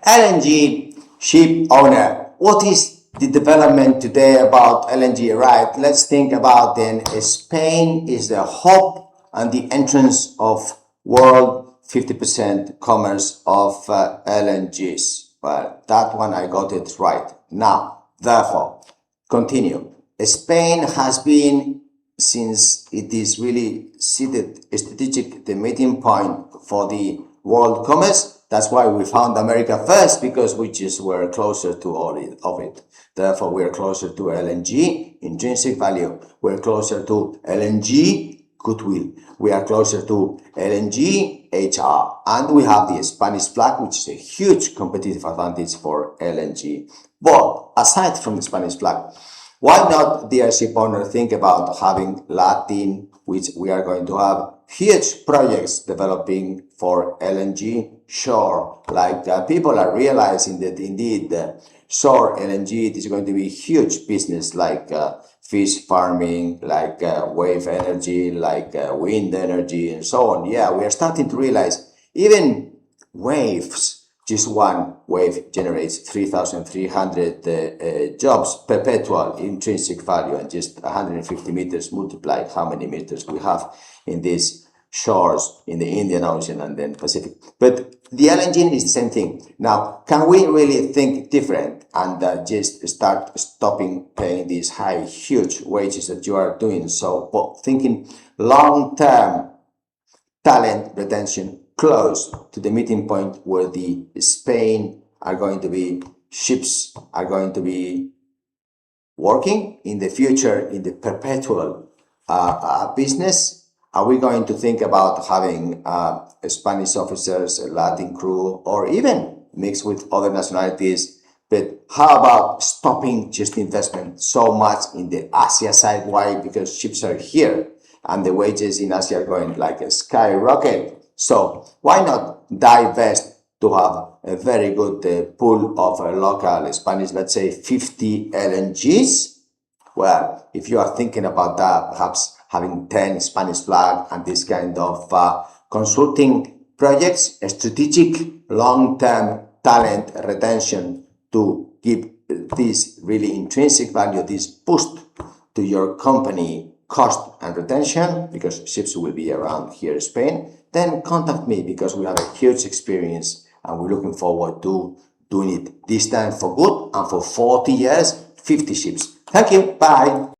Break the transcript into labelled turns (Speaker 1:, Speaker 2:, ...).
Speaker 1: LNG ship owner, what is the development today about LNG? Right, let's think about then. Spain is the hub and the entrance of world 50% commerce of LNGs. Well, that one I got it right. Now, therefore, continue. Spain has been, since it is really seated strategic, the meeting point for the world commerce. That's why we found America first, because we just were closer to all of it. Therefore, we're closer to LNG, intrinsic value. We're closer to LNG, goodwill. We are closer to LNG, HR. And we have the Spanish flag, which is a huge competitive advantage for LNG. But aside from the Spanish flag, why not, dear ship owner, think about having Latin, which we are going to have huge projects developing for LNG shore. Like people are realizing that indeed shore LNG, it is going to be huge business, like fish farming, like wave energy, like wind energy, and so on. Yeah, we are starting to realize even waves. Just one wave generates 3,300 jobs, perpetual intrinsic value, and just 150 meters multiply how many meters we have in these shores in the Indian Ocean and then Pacific. But the LNG is the same thing. Now, can we really think different and just start stopping paying these high, huge wages that you are doing? So, but thinking long-term talent retention close to the meeting point where the Spain are going to be, ships are going to be working in the future in the perpetual business. Are we going to think about having Spanish officers, a Latin crew, or even mixed with other nationalities? But how about stopping just investment so much in the Asia side? Why? Because ships are here and the wages in Asia are going like a skyrocket. So why not divest to have a very good pool of local Spanish, let's say 50 LNGs? Well, if you are thinking about that, perhaps having 10 Spanish flag and this kind of consulting projects, a strategic long-term talent retention to give this really intrinsic value, this boost to your company cost and retention, because ships will be around here in Spain, then contact me, because we have a huge experience and we're looking forward to doing it this time for good and for 40 years, 50 ships. Thank you. Bye.